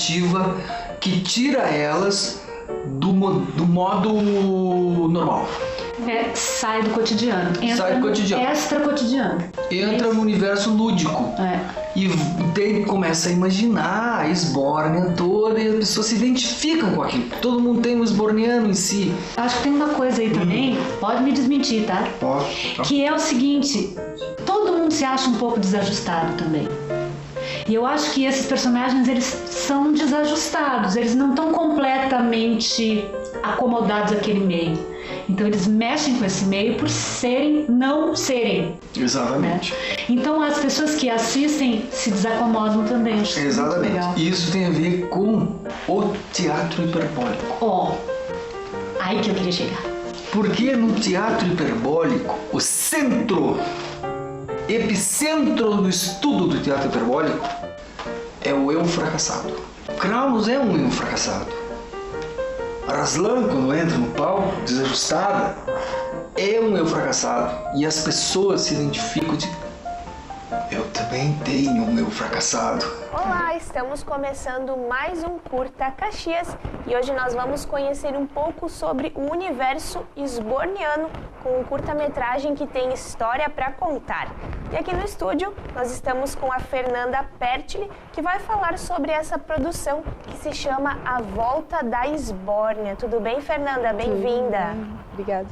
alternativa que tira elas do modo normal. Sai do cotidiano. Sai do cotidiano. Extra cotidiano. Entra no universo lúdico. E começa a imaginar a esbórnia toda e as pessoas se identificam com aquilo. Todo mundo tem um esborniano em si. Acho que tem uma coisa aí também, pode me desmentir, tá? Pode. Que é o seguinte, todo mundo se acha um pouco desajustado também. E eu acho que esses personagens, eles são desajustados, eles não estão completamente acomodados àquele meio. Então eles mexem com esse meio por não serem. Exatamente. Né? Então as pessoas que assistem se desacomodam também. Acho exatamente. Legal. E isso tem a ver com o teatro hiperbólico. Aí que eu queria chegar. Porque no teatro hiperbólico, o epicentro do estudo do teatro hiperbólico é o eu fracassado. Kraus é um eu fracassado. Raslan, quando entra no palco, desajustada, é um eu fracassado. E as pessoas se identificam de... Eu também tenho um eu fracassado. Olá, estamos começando mais um Curta Caxias e hoje nós vamos conhecer um pouco sobre o universo esborniano com um curta-metragem que tem história para contar. E aqui no estúdio nós estamos com a Fernanda Pertile, que vai falar sobre essa produção que se chama A Volta da Esbórnia. Tudo bem, Fernanda? Bem-vinda. Obrigada.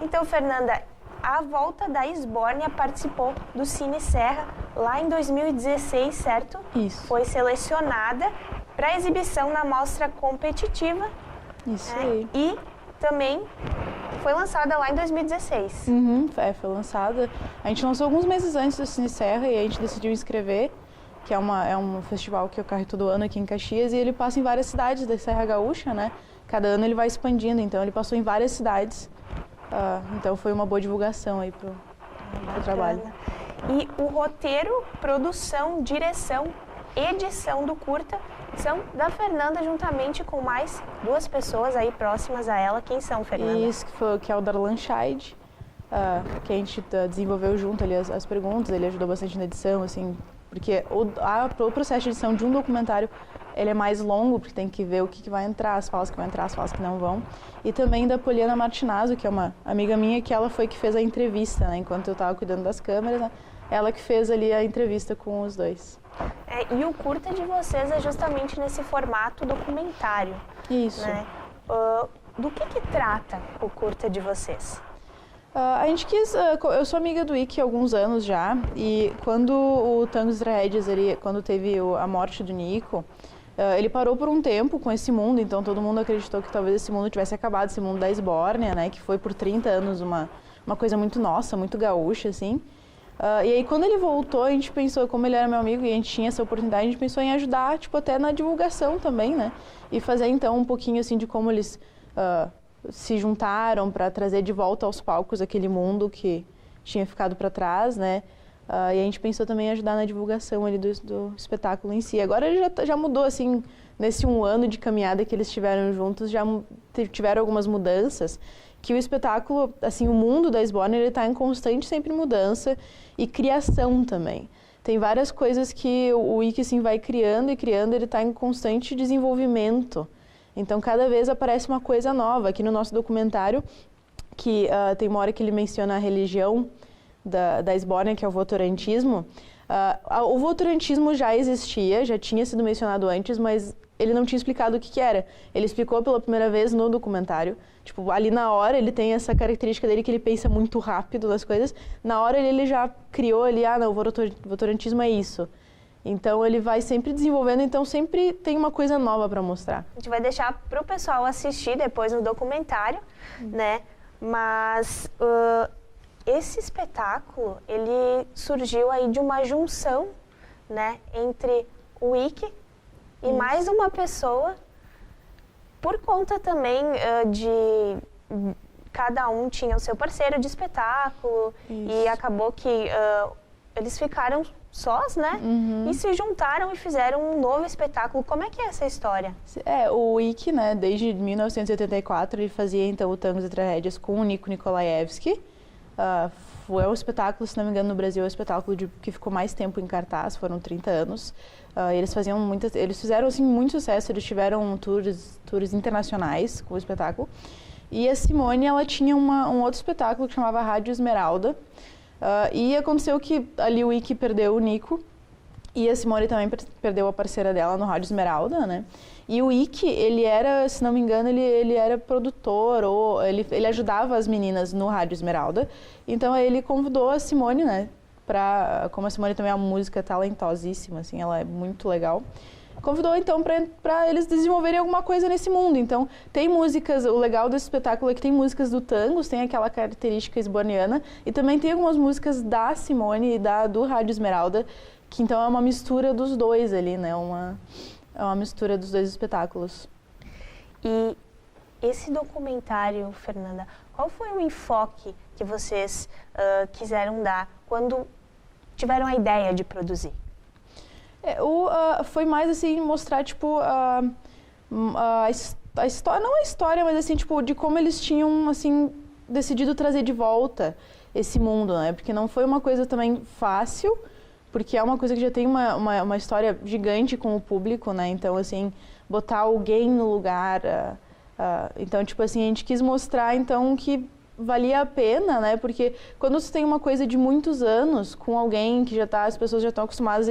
Então, Fernanda, A Volta da Esbórnia participou do Cine Serra lá em 2016, certo? Isso. Foi selecionada para exibição na mostra competitiva. Isso aí. E também foi lançada lá em 2016. Foi lançada. A gente lançou alguns meses antes do Cine Serra e a gente decidiu inscrever, que é um festival que ocorre todo ano aqui em Caxias e ele passa em várias cidades da Serra Gaúcha, né? Cada ano ele vai expandindo, então ele passou em várias cidades. Então foi uma boa divulgação aí pro trabalho. E o roteiro, produção, direção, edição do curta são da Fernanda juntamente com mais duas pessoas aí próximas a ela. Quem são, Fernanda? Isso, que é o Darlan Scheid, que a gente desenvolveu junto ali as perguntas, ele ajudou bastante na edição, assim, porque o processo de edição de um documentário ele é mais longo, porque tem que ver o que vai entrar, as falas que vão entrar, as falas que não vão. E também da Poliana Martinazzo, que é uma amiga minha, que ela foi que fez a entrevista, né? Enquanto eu estava cuidando das câmeras, né? Ela que fez ali a entrevista com os dois. E o curta de vocês é justamente nesse formato documentário. Isso. Né? Do que trata o curta de vocês? A gente quis... eu sou amiga do Ike há alguns anos já, e quando o Tangos Tragédias, quando teve a morte do Nico, ele parou por um tempo com esse mundo, então todo mundo acreditou que talvez esse mundo tivesse acabado, esse mundo da esbórnia, né, que foi por 30 anos uma coisa muito nossa, muito gaúcha, assim. E aí quando ele voltou, a gente pensou, como ele era meu amigo e a gente tinha essa oportunidade, a gente pensou em ajudar, tipo, até na divulgação também, né, e fazer então um pouquinho, assim, de como eles se juntaram para trazer de volta aos palcos aquele mundo que tinha ficado para trás, né. E a gente pensou também em ajudar na divulgação ali do espetáculo em si. Agora ele já mudou, assim, nesse 1 ano de caminhada que eles tiveram juntos, já tiveram algumas mudanças, que o espetáculo, assim, o mundo da esbórnia, ele está em constante sempre mudança e criação também. Tem várias coisas que o Ike, assim, vai criando e criando, ele está em constante desenvolvimento. Então, cada vez aparece uma coisa nova. Aqui no nosso documentário, que tem uma hora que ele menciona a religião da esbórnia, que é o votorantismo. O votorantismo já existia, já tinha sido mencionado antes, mas ele não tinha explicado o que era. Ele explicou pela primeira vez no documentário. Tipo, ali na hora ele tem essa característica dele que ele pensa muito rápido nas coisas. Na hora ele já criou ali, não, o votorantismo é isso. Então ele vai sempre desenvolvendo, então sempre tem uma coisa nova para mostrar. A gente vai deixar para o pessoal assistir depois no documentário, né? Mas esse espetáculo, ele surgiu aí de uma junção, né, entre o Ike e mais uma pessoa, por conta também de cada um tinha o seu parceiro de espetáculo. Isso. E acabou que eles ficaram sós, né? E se juntaram e fizeram um novo espetáculo. Como é que é essa história? O Ike, né, desde 1984, ele fazia então o Tangos e Tragédias com o Nico Nikolaevski. Foi o espetáculo, se não me engano, no Brasil, é o espetáculo que ficou mais tempo em cartaz, foram 30 anos. Eles fizeram assim, muito sucesso, eles tiveram tours internacionais com o espetáculo. E a Simone, ela tinha um outro espetáculo que chamava Rádio Esmeralda. E aconteceu que ali o Ike perdeu o Nico, e a Simone também perdeu a parceira dela no Rádio Esmeralda, né? E o Ike, ele era, se não me engano, ele era produtor, ou ele ajudava as meninas no Rádio Esmeralda. Então ele convidou a Simone, né? Como a Simone também é uma música talentosíssima, assim, ela é muito legal. Convidou então para eles desenvolverem alguma coisa nesse mundo. Então tem músicas, o legal desse espetáculo é que tem músicas do Tangos, tem aquela característica esborniana, e também tem algumas músicas da Simone e do Rádio Esmeralda, que então é uma mistura dos dois ali, né? É uma mistura dos dois espetáculos. E esse documentário, Fernanda, qual foi o enfoque que vocês quiseram dar quando tiveram a ideia de produzir? Foi mais assim, mostrar tipo a história, não a história, mas assim, tipo, de como eles tinham assim decidido trazer de volta esse mundo, né? Porque não foi uma coisa também fácil, porque é uma coisa que já tem uma história gigante com o público, né? Então, assim, botar alguém no lugar. Então, tipo assim, a gente quis mostrar, então, que valia a pena, né? Porque quando você tem uma coisa de muitos anos com alguém que as pessoas já estão acostumadas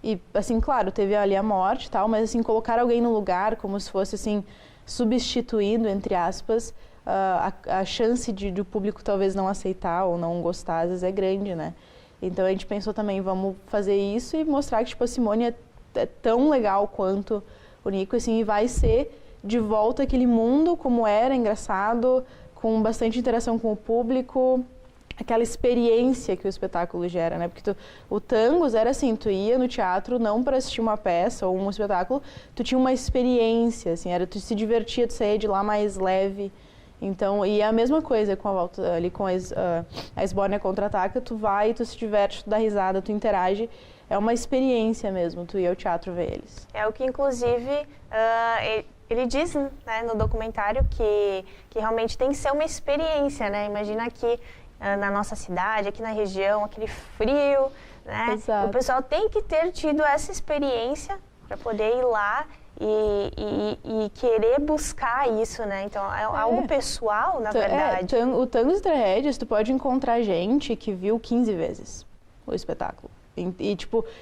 e, assim, claro, teve ali a morte e tal, mas, assim, colocar alguém no lugar como se fosse, assim, substituindo, entre aspas, a chance de o público talvez não aceitar ou não gostar, às vezes é grande, né? Então a gente pensou também, vamos fazer isso e mostrar que tipo, a Simone é tão legal quanto o Nico, assim, e vai ser de volta aquele mundo como era, engraçado, com bastante interação com o público, aquela experiência que o espetáculo gera, né? Porque o Tangos era assim, tu ia no teatro não para assistir uma peça ou um espetáculo, tu tinha uma experiência, assim, tu se divertia, tu saía de lá mais leve. Então, e é a mesma coisa com a volta ali com a Esbórnia Contra-Ataca, tu vai, tu se diverte, tu dá risada, tu interage, é uma experiência mesmo, tu ir ao teatro ver eles. É o que inclusive ele diz, né, no documentário que realmente tem que ser uma experiência, né? Imagina aqui na nossa cidade, aqui na região, aquele frio, né? Exato. O pessoal tem que ter tido essa experiência para poder ir lá e querer buscar isso, né? Então, é algo pessoal, na verdade. O Tangos e Tragédias, tu pode encontrar gente que viu 15 vezes o espetáculo.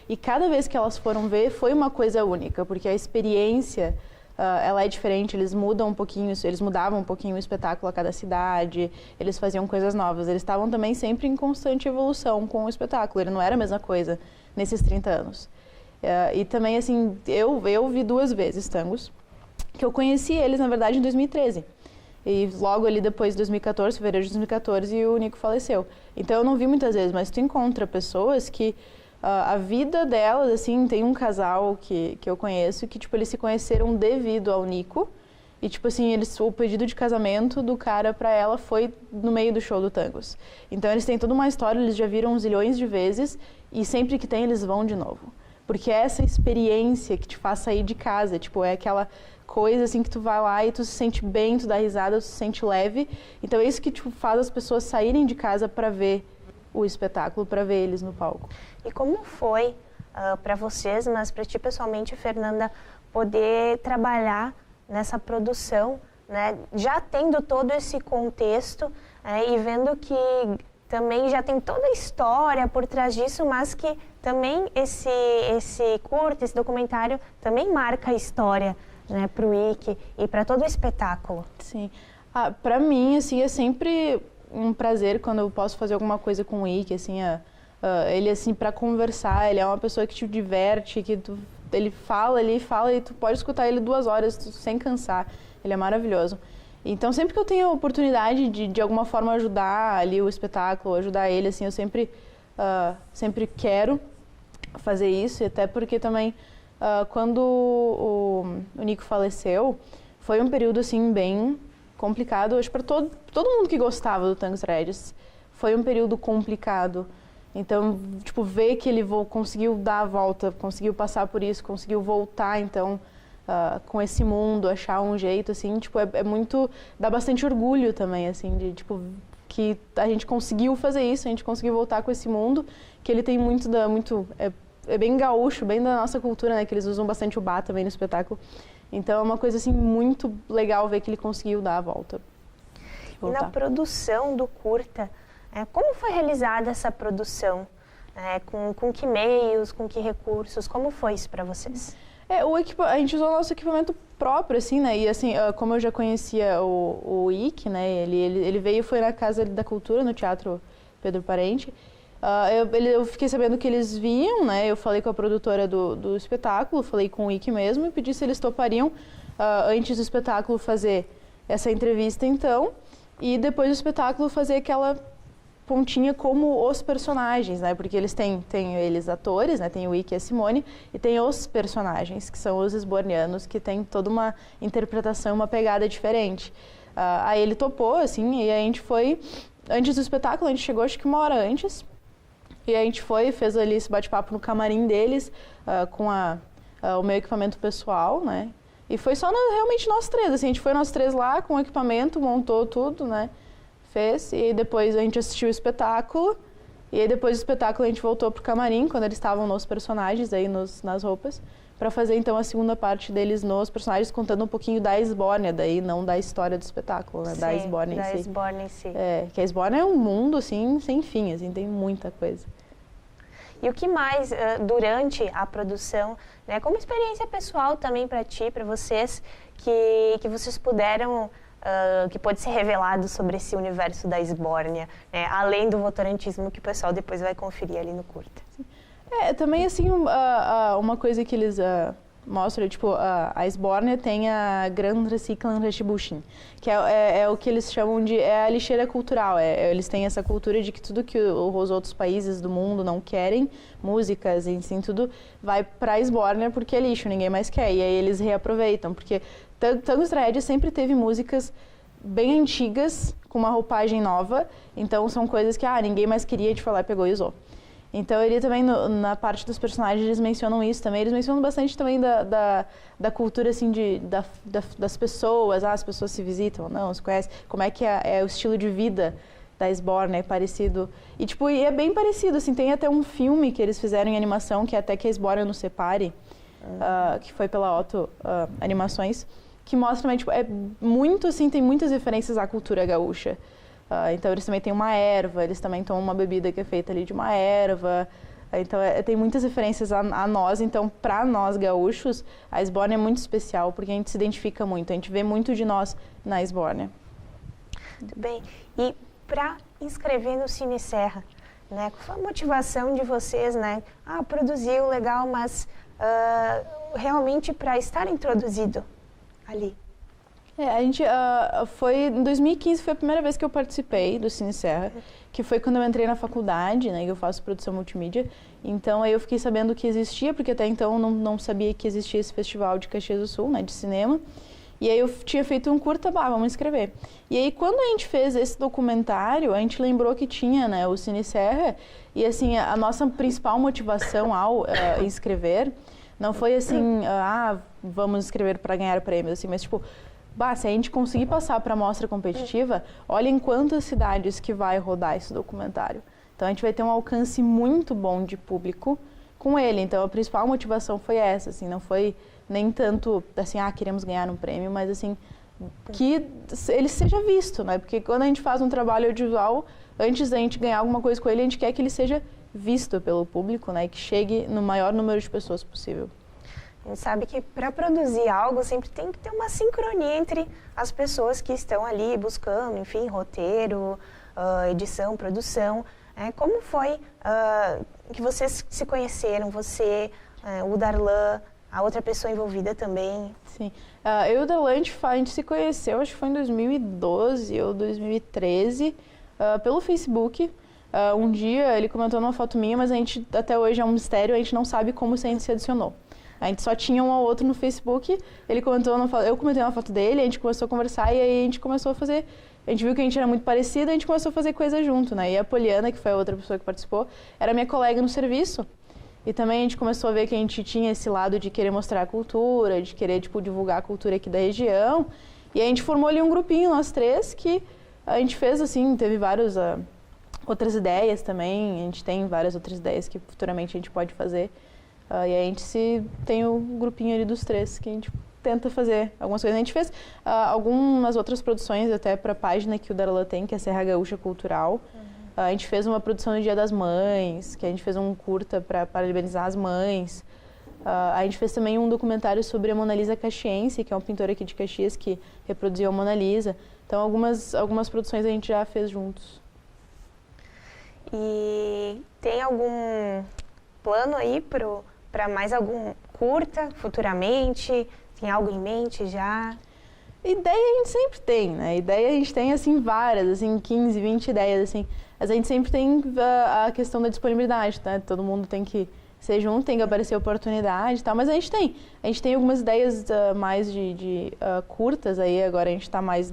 E cada vez que elas foram ver, foi uma coisa única, porque a experiência, ela é diferente, eles mudavam um pouquinho o espetáculo a cada cidade, eles faziam coisas novas. Eles estavam também sempre em constante evolução com o espetáculo, ele não era a mesma coisa nesses 30 anos. E também, assim, eu vi 2 vezes Tangos, que eu conheci eles, na verdade, em 2013. E logo ali depois de 2014, fevereiro de 2014, o Nico faleceu. Então eu não vi muitas vezes, mas tu encontra pessoas que a vida delas, assim, tem um casal que eu conheço que, tipo, eles se conheceram devido ao Nico. E, tipo assim, o pedido de casamento do cara pra ela foi no meio do show do Tangos. Então eles têm toda uma história, eles já viram zilhões de vezes e sempre que tem eles vão de novo. Porque é essa experiência que te faz sair de casa, tipo, é aquela coisa assim que tu vai lá e tu se sente bem, tu dá risada, tu se sente leve. Então é isso que tipo, faz as pessoas saírem de casa para ver o espetáculo, para ver eles no palco. E como foi para vocês, mas para ti pessoalmente, Fernanda, poder trabalhar nessa produção, né? Já tendo todo esse contexto e vendo que também já tem toda a história por trás disso, mas que também esse curto, esse documentário também marca a história, né, para o Ike e para todo o espetáculo. Sim. Para mim, assim, é sempre um prazer quando eu posso fazer alguma coisa com o Ike, assim, ele, assim, para conversar, ele é uma pessoa que te diverte, ele fala e tu pode escutar ele 2 horas sem cansar, ele é maravilhoso. Então, sempre que eu tenho a oportunidade de alguma forma ajudar ali o espetáculo, ajudar ele, assim, eu sempre quero fazer isso, e até porque também, quando o Nico faleceu, foi um período, assim, bem complicado, acho para todo mundo que gostava do Tangos e Tragédias, foi um período complicado. Então, tipo, ver que ele conseguiu dar a volta, conseguiu passar por isso, conseguiu voltar, então, com esse mundo, achar um jeito, assim, tipo, é muito... dá bastante orgulho também, assim, de, tipo, que a gente conseguiu fazer isso, a gente conseguiu voltar com esse mundo, que ele tem é bem gaúcho, bem da nossa cultura, né? Que eles usam bastante o bar também no espetáculo. Então é uma coisa assim muito legal ver que ele conseguiu dar a volta. E na produção do curta, como foi realizada essa produção? Com que meios, com que recursos? Como foi isso para vocês? A gente usou o nosso equipamento próprio, assim, né? E assim, como eu já conhecia o Ike, né? Ele veio e foi na Casa da Cultura, no Teatro Pedro Parente. Eu fiquei sabendo que eles vinham, né? Eu falei com a produtora do espetáculo, falei com o Ike mesmo e pedi se eles topariam, antes do espetáculo, fazer essa entrevista, então, e depois do espetáculo fazer aquela pontinha como os personagens, né? Porque eles têm eles atores, né? Tem o Ike e a Simone, e tem os personagens, que são os esbornianos, que tem toda uma interpretação, uma pegada diferente. Aí ele topou, assim, e a gente foi, antes do espetáculo, a gente chegou acho que 1 hora antes, e a gente fez ali esse bate-papo no camarim deles, com o meu equipamento pessoal, né? E foi só realmente nós três, assim, a gente foi nós três lá com o equipamento, montou tudo, né? Fez, e depois a gente assistiu o espetáculo, e aí depois do espetáculo a gente voltou pro camarim, quando eles estavam nos personagens, aí nas roupas, para fazer então a segunda parte deles nos personagens, contando um pouquinho da Esbórnia, daí não da história do espetáculo, né? Sim, da Esbórnia em si. Esbórnia em si. Que a Esbórnia é um mundo, assim, sem fim, assim, tem muita coisa. E o que mais, durante a produção, né, como experiência pessoal também para ti, para vocês, que vocês puderam, que pode ser revelado sobre esse universo da Esbórnia, né, além do votorantismo que o pessoal depois vai conferir ali no curta? Também, assim, uma coisa que eles mostram, tipo, a Esbórnia tem a Grand Reciclan Rechibushing, que é o que eles chamam de a lixeira cultural. Eles têm essa cultura de que tudo que os outros países do mundo não querem, músicas, enfim, tudo vai para a Esbórnia porque é lixo, ninguém mais quer. E aí eles reaproveitam, porque Tangos Tragédia sempre teve músicas bem antigas, com uma roupagem nova, então são coisas que ninguém mais queria, a gente foi lá, pegou e usou. Então, ele também, na parte dos personagens, eles mencionam isso também. Eles mencionam bastante também da cultura, assim, das pessoas. As pessoas se visitam ou não, se conhecem. Como é que é o estilo de vida da Esbórnia, é parecido. E, tipo, é bem parecido, assim. Tem até um filme que eles fizeram em animação, que é Até que a Esbórnia nos separe, que foi pela Otto Animações, que mostra também, tipo, é muito, assim, tem muitas referências à cultura gaúcha. Então, eles também têm uma erva, eles também tomam uma bebida que é feita ali de uma erva. Então, tem muitas referências a nós. Então, para nós gaúchos, a Esbórnia é muito especial, porque a gente se identifica muito, a gente vê muito de nós na Esbórnia. Muito bem. E para inscrever no Cine Serra, né, qual foi a motivação de vocês, né? Produziu, legal, mas realmente para estar introduzido ali? A gente em 2015 foi a primeira vez que eu participei do Cine Serra, que foi quando eu entrei na faculdade, né, que eu faço produção multimídia. Então aí eu fiquei sabendo que existia, porque até então não sabia que existia esse festival de Caxias do Sul, né, de cinema. E aí eu tinha feito um curta, vamos escrever. E aí quando a gente fez esse documentário, a gente lembrou que tinha, né, o Cine Serra, e assim, a nossa principal motivação ao escrever não foi assim, vamos escrever para ganhar prêmios, assim, mas tipo, se a gente conseguir passar para a mostra competitiva, olha em quantas cidades que vai rodar esse documentário. Então, a gente vai ter um alcance muito bom de público com ele. Então, a principal motivação foi essa, assim, não foi nem tanto, assim, queremos ganhar um prêmio, mas, assim, que ele seja visto, né? Porque quando a gente faz um trabalho audiovisual, antes da gente ganhar alguma coisa com ele, a gente quer que ele seja visto pelo público, né? E que chegue no maior número de pessoas possível. A gente sabe que para produzir algo sempre tem que ter uma sincronia entre as pessoas que estão ali buscando, enfim, roteiro, edição, produção. Como foi que vocês se conheceram? Você, o Darlan, a outra pessoa envolvida também? Sim. Eu e o Darlan, a gente se conheceu, acho que foi em 2012 ou 2013, pelo Facebook. Um dia ele comentou numa foto minha, mas a gente, até hoje é um mistério, a gente não sabe como a gente se adicionou. A gente só tinha um ao outro no Facebook, ele comentou eu comentei uma foto dele, a gente começou a conversar e aí a gente começou a fazer, a gente viu que a gente era muito parecido, a gente começou a fazer coisa junto, né? E a Poliana, que foi a outra pessoa que participou, era minha colega no serviço. E também a gente começou a ver que a gente tinha esse lado de querer mostrar a cultura, de querer, tipo, divulgar a cultura aqui da região. E a gente formou ali um grupinho, nós três, que A gente fez, assim, teve várias outras ideias também, a gente tem várias outras ideias que futuramente a gente pode fazer. E aí a gente tem o grupinho ali dos 3 que a gente tenta fazer algumas coisas. A gente fez algumas outras produções até para a página que o Darlan tem, que é Serra Gaúcha Cultural. A gente fez uma produção no Dia das Mães, que a gente fez um curta para parabenizar as mães. A gente fez também um documentário sobre a Mona Lisa Caxiense, que é um pintor aqui de Caxias que reproduziu a Mona Lisa. Então algumas produções a gente já fez juntos. E tem algum plano aí para mais algum curta futuramente? Tem algo em mente já? Ideia a gente sempre tem, né? Ideia a gente tem, assim, várias, assim, 15, 20 ideias, assim. Mas a gente sempre tem a questão da disponibilidade, né? Todo mundo tem que ser junto, tem que aparecer oportunidade e tal. Mas a gente tem algumas ideias mais de curtas aí. Agora a gente está mais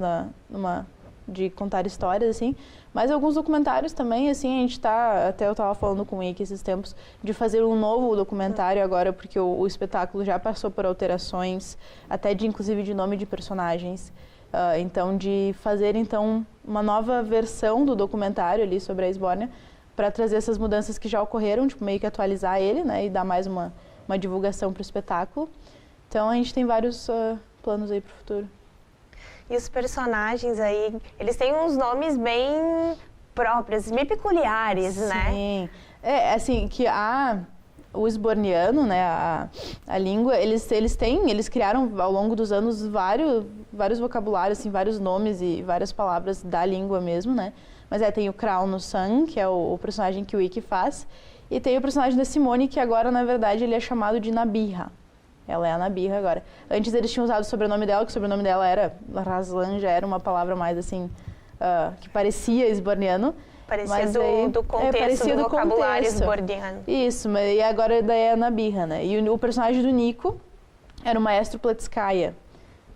numa de contar histórias, assim. Mas alguns documentários também, assim, a gente tá... Até eu tava falando com o Ike esses tempos de fazer um novo documentário agora, porque o espetáculo já passou por alterações, até inclusive de nome de personagens. Então, de fazer, então, uma nova versão do documentário ali sobre a Esbórnia, para trazer essas mudanças que já ocorreram, tipo, meio que atualizar ele, né, e dar mais uma divulgação para o espetáculo. Então, a gente tem vários planos aí para o futuro. E os personagens aí, eles têm uns nomes bem próprios, bem peculiares, né? Sim. Assim, que o esborniano, né, a língua, eles criaram ao longo dos anos vários vocabulários, assim, vários nomes e várias palavras da língua mesmo, né? Mas tem o Krau no San, que é o personagem que o Ike faz, e tem o personagem da Simone, que agora, na verdade, ele é chamado de Nabirra. Ela é a Nabirra agora. Antes eles tinham usado o sobrenome dela, que o sobrenome dela era Razlan, já era uma palavra mais assim, que parecia esborniano. Parecia do contexto do vocabulário esborniano. Isso, e agora daí é a Nabirra, né? E o personagem do Nico era o maestro Platskaya,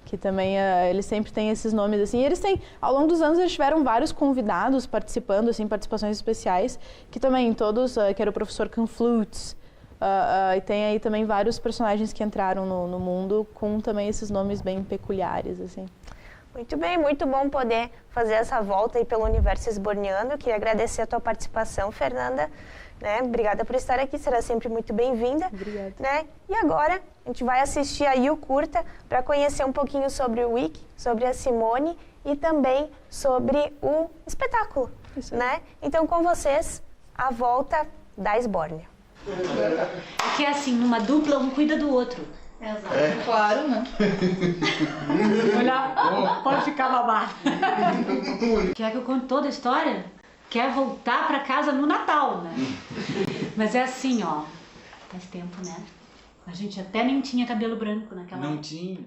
que também eles sempre têm esses nomes assim. E eles têm, ao longo dos anos, eles tiveram vários convidados participando, assim, participações especiais, que também todos, que era o professor Canflutes. E tem aí também vários personagens que entraram no mundo com também esses nomes bem peculiares, assim. Muito bem, muito bom poder fazer essa volta aí pelo universo esborniano. Eu queria agradecer a tua participação, Fernanda. Né? Obrigada por estar aqui, será sempre muito bem-vinda. Obrigada. Né? E agora a gente vai assistir aí o curta para conhecer um pouquinho sobre o Ike, sobre a Simone e também sobre o espetáculo. Isso aí. Né? Então, com vocês, a volta da Esbórnia. Que é assim, numa dupla, um cuida do outro. Exato. Claro, né? Olha, pode ficar babado. Quer que eu conte toda a história? Quer voltar pra casa no Natal, né? Mas é assim, ó, faz tempo, né? A gente até nem tinha cabelo branco naquela época. Não tinha.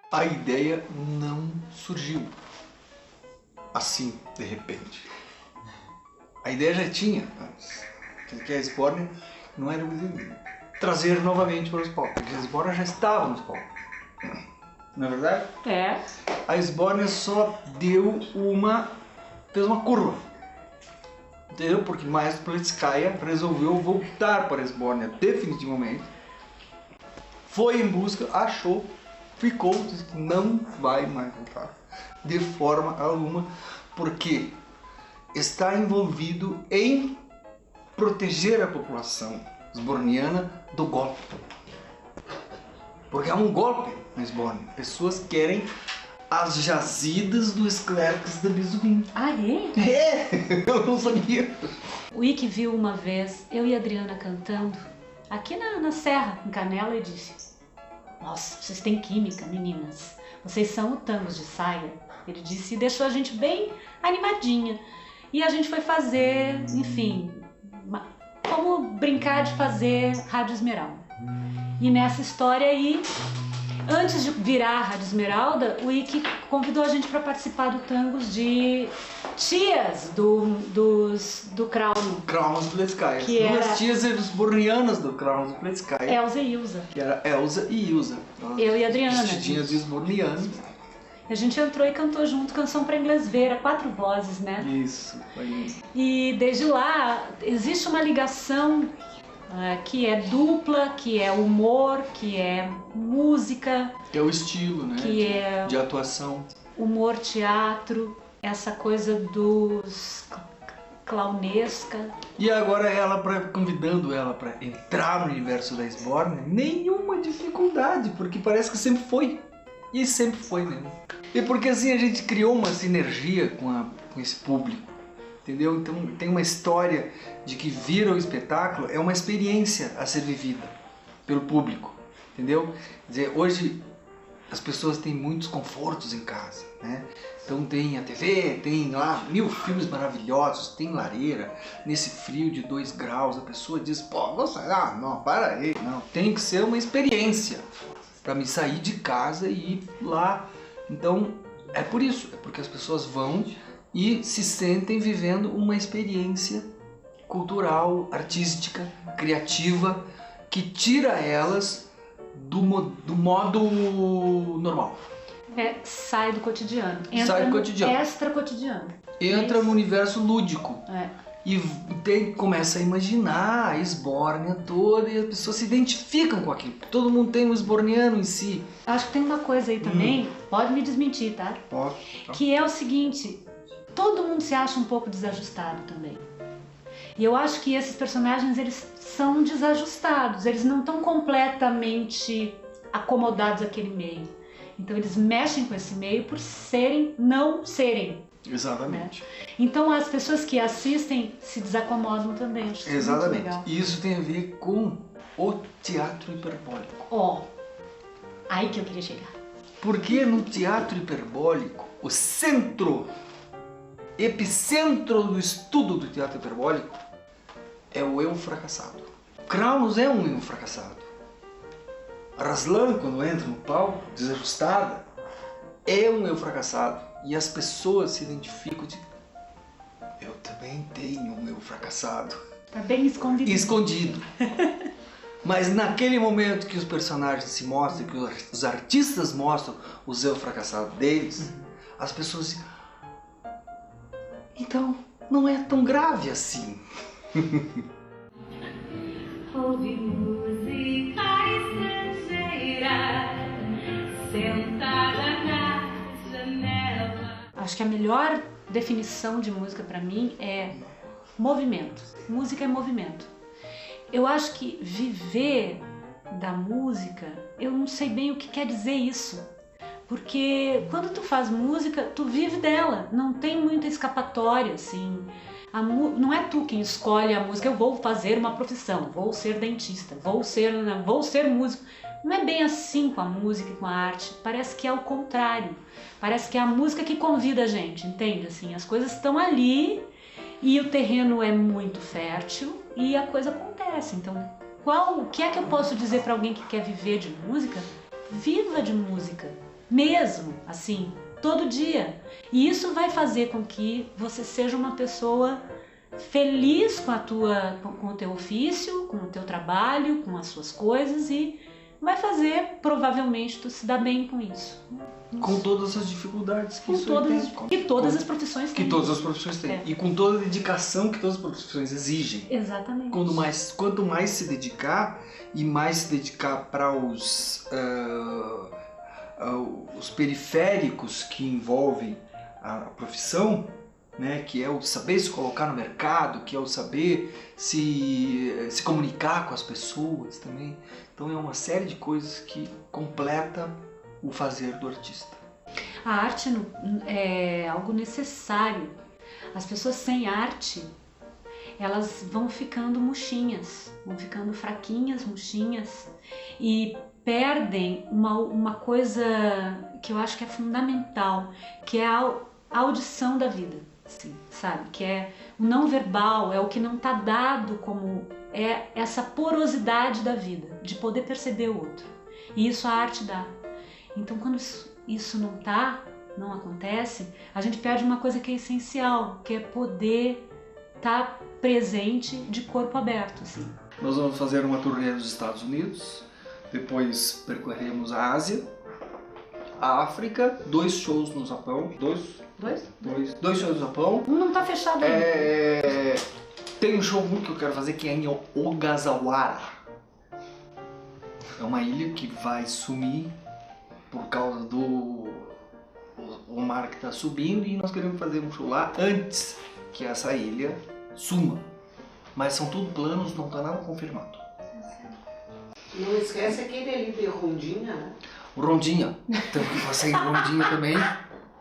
A ideia não surgiu assim, de repente. A ideia já tinha, que a Esbórnia não era trazer novamente para os palcos, porque a Esbórnia já estava nos palcos. Não é verdade? É. A Esbórnia só fez uma curva. Entendeu? Porque Maestro Platskaya resolveu voltar para a Esbórnia definitivamente. Foi em busca, achou, ficou, disse que não vai mais voltar de forma alguma, porque está envolvido em proteger a população esborniana do golpe. Porque há um golpe na Esbórnia. Pessoas querem as jazidas do Esclercas da Bezuim. Ah, é? Eu não sabia. O Ike viu uma vez eu e a Adriana cantando aqui na Serra, em Canela, e disse: nossa, vocês têm química, meninas. Vocês são o Tangos de Saia. Ele disse e deixou a gente bem animadinha. E a gente foi fazer, enfim, como brincar de fazer Rádio Esmeralda. E nessa história aí, Antes de virar a Rádio Esmeralda, o Ike convidou a gente para participar do Tangos de tias do Krauno. Krauno Splitskaya. Que Duas era- tias esbornianas do Krauno Splitskaya. Elza e Ilza. Que era Elza e Ilza. Eu e a Adriana. Vestidinhas de esborniano. A gente entrou e cantou junto canção para inglês ver, 4 vozes, né? Isso, foi isso. E desde lá existe uma ligação que é dupla, que é humor, que é música, Que é o estilo, né? que é De atuação. humor, teatro, essa coisa dos clownesca. E agora convidando ela para entrar no universo da Esbórnia, nenhuma dificuldade, porque parece que sempre foi. E sempre foi mesmo. E porque assim a gente criou uma sinergia com esse público, entendeu? Então tem uma história de que vir ao espetáculo é uma experiência a ser vivida pelo público, entendeu? Quer dizer, hoje as pessoas têm muitos confortos em casa, né? Então tem a TV, tem lá 1000 filmes maravilhosos, tem lareira, nesse frio de 2 graus, a pessoa diz, pô, não, para aí, não, tem que ser uma experiência para me sair de casa e ir lá. Então é por isso, é porque as pessoas vão e se sentem vivendo uma experiência cultural, artística, criativa, que tira elas do modo normal. Sai do cotidiano. Sai do cotidiano. Extra cotidiano. Entra no universo lúdico. É. E começa a imaginar a Esbórnia toda e as pessoas se identificam com aquilo. Todo mundo tem um esborniano em si. Acho que tem uma coisa aí também, pode me desmentir, tá? Ó, Que é o seguinte, todo mundo se acha um pouco desajustado também. E eu acho que esses personagens, eles são desajustados, eles não estão completamente acomodados àquele meio. Então eles mexem com esse meio por não serem. Exatamente. Então as pessoas que assistem se desacomodam também. Acho isso muito Exatamente. legal. E isso tem a ver com o teatro hiperbólico. Ó, aí que eu queria chegar. Porque no teatro hiperbólico, o epicentro do estudo do teatro hiperbólico é o eu fracassado. Kraunos é um eu fracassado. Raslan, quando entra no palco, desajustada, é um eu fracassado. E as pessoas se identificam de... Eu também tenho um eu fracassado. Tá bem escondido. Escondido. Mas naquele momento que os personagens se mostram, que os artistas mostram o eu fracassado deles, as pessoas dizem, então, não é tão grave assim. Ouve música estrangeira, sentada na janela. Acho que a melhor definição de música pra mim é movimento. Música é movimento. Eu acho que viver da música, eu não sei bem o que quer dizer isso. Porque quando tu faz música, tu vive dela, não tem muita escapatória, assim. Não é tu quem escolhe a música, eu vou fazer uma profissão, vou ser dentista, vou ser músico. Não é bem assim com a música e com a arte, parece que é o contrário. Parece que é a música que convida a gente, entende? Assim, as coisas estão ali e o terreno é muito fértil e a coisa acontece. Então, o que é que eu posso dizer para alguém que quer viver de música? Viva de música, mesmo, assim, todo dia. E isso vai fazer com que você seja uma pessoa feliz com o teu ofício, com o teu trabalho, com as suas coisas e vai fazer, provavelmente, tu se dar bem com isso. Com todas as dificuldades que todas as profissões têm. Que todas as profissões têm. É. E com toda a dedicação que todas as profissões exigem. Exatamente. Quanto mais se dedicar, e mais se dedicar para os periféricos que envolvem a profissão, né, que é o saber se colocar no mercado, que é o saber se comunicar com as pessoas também. Então é uma série de coisas que completa o fazer do artista. A arte é algo necessário. As pessoas sem arte, elas vão ficando murchinhas, vão ficando fraquinhas, murchinhas e perdem uma coisa que eu acho que é fundamental, que é a audição da vida, assim, sabe? Que é o não verbal, é o que não está dado como é essa porosidade da vida, de poder perceber o outro. E isso a arte dá. Então, quando isso não acontece, a gente perde uma coisa que é essencial, que é poder estar presente de corpo aberto, assim. Nós vamos fazer uma turnê nos Estados Unidos, depois percorremos a Ásia, a África, 2 shows no Japão. Dois shows no Japão. Um não tá fechado ainda. Tem um show muito que eu quero fazer que é em Ogasawara. É uma ilha que vai sumir por causa do o mar que está subindo, e nós queremos fazer um show lá antes que essa ilha suma. Mas são tudo planos, não está nada confirmado. Não esquece aquele ali de Rondinha, né? Rondinha. Temos que passar em Rondinha também,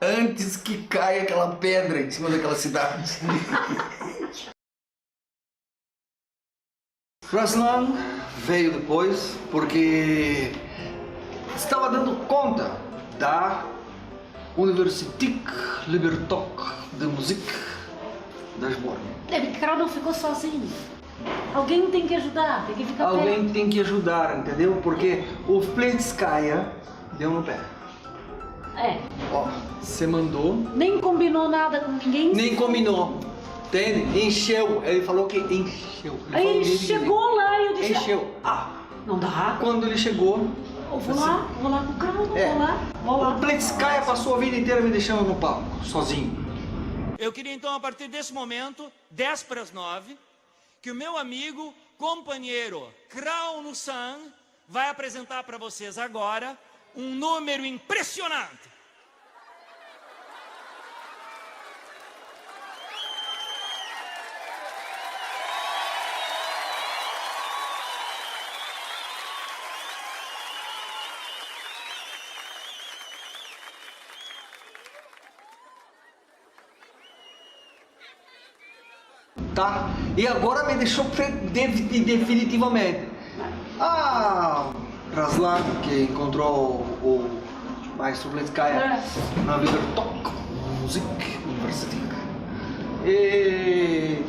antes que caia aquela pedra em cima daquela cidade. Ruslan veio depois porque estava dando conta da Universität Libertock de Musik da Esbórnia. O cara não ficou sozinho. Alguém tem que ajudar, tem que ficar Alguém perto. tem que ajudar, entendeu? Porque o Pletskaya deu no pé. Ó, você mandou, Nem combinou nada com ninguém. nem combinou. Entende? Encheu. Ele falou que encheu. Ele Aí falou ele chegou lá e eu disse, encheu. não dá. Quando ele chegou, Eu vou lá com o Crono, vou lá. o Pletskaya passou a vida inteira me deixando no palco, sozinho. Eu queria então, a partir desse momento, 10 para as 9, que o meu amigo, companheiro Krauno-san vai apresentar para vocês agora um número impressionante. Tá? E agora me deixou definitivamente. Ruslan, que encontrou o maestro Pletskaya na Libertock Musik University. E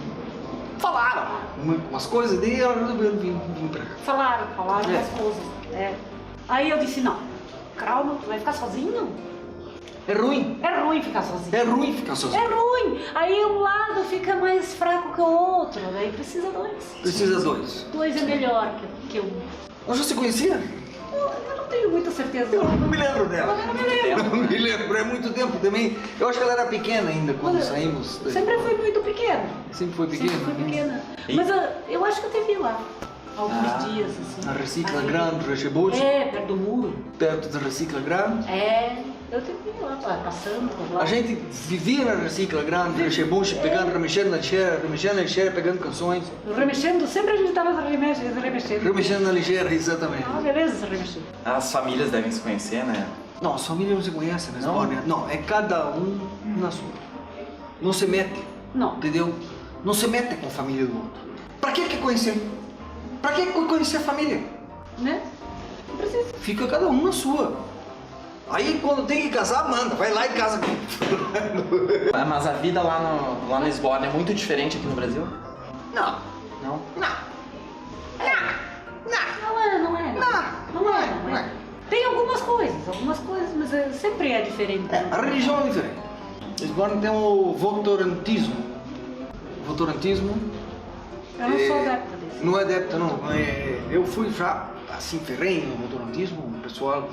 falaram umas coisas dele, eu vim pra cá. Falaram as coisas. Aí eu disse, não, Crono, tu vai ficar sozinho? É ruim. É ruim ficar sozinho. É ruim ficar sozinho. É ruim. Aí um lado fica mais fraco que o outro, daí precisa dois. Precisa dois. Dois é melhor que um. Nós já se conhecia? Eu não tenho muita certeza. Eu não me lembro dela. Eu não me lembro. Não me lembro, é muito tempo também. Eu acho que ela era pequena ainda quando saímos. Sempre fui muito pequena. Sempre foi pequena? Sempre fui pequena. Mas eu acho que eu te vi lá. Alguns dias, assim. Na Recicla Aí. Grande, Rechebuchi, Perto do muro. perto da Recicla Grande. Eu te vi lá, passando por lá. A gente vivia na Recicla Grande, Rechebuchi, pegando, remexendo na lixeira, pegando canções. Remexendo, sempre a gente estava remexendo. Remexendo na lixeira, exatamente. Beleza, remexendo. As famílias devem se conhecer, né? Não, as famílias não se conhecem na Esbórnia. Não, é cada um na sua. Não se mete, Não. entendeu? Não se mete com a família do outro. Pra que conhecer? Pra que conhecer a família? Né? Não precisa. Fica cada um na sua. Aí quando tem que casar, manda, vai lá e casa. Mas a vida lá no Esbórnia é muito diferente aqui no Brasil? Não. Não? Não é. Tem algumas coisas, mas sempre é diferente. A religião é diferente. Esbórnia tem o votorantismo. Votorantismo Eu não sou adepta desse. não é adepta, não. Eu fui já assim ferrenho no votorantismo. O pessoal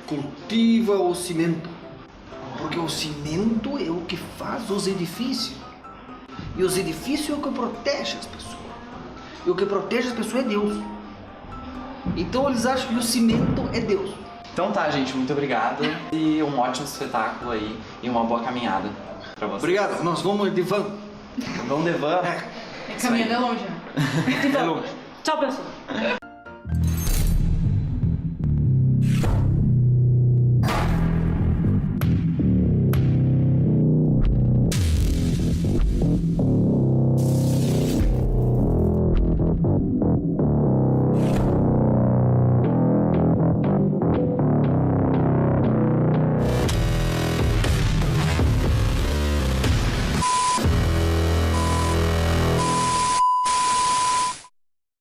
cultiva o cimento. Porque o cimento é o que faz os edifícios. E os edifícios é o que protege as pessoas. E o que protege as pessoas é Deus. Então eles acham que o cimento é Deus. Então tá, gente, muito obrigado. E um ótimo espetáculo aí e uma boa caminhada pra vocês. Obrigado, nós vamos de van. Vamos de van. Caminhando é longe. É longe. Tchau, pessoal.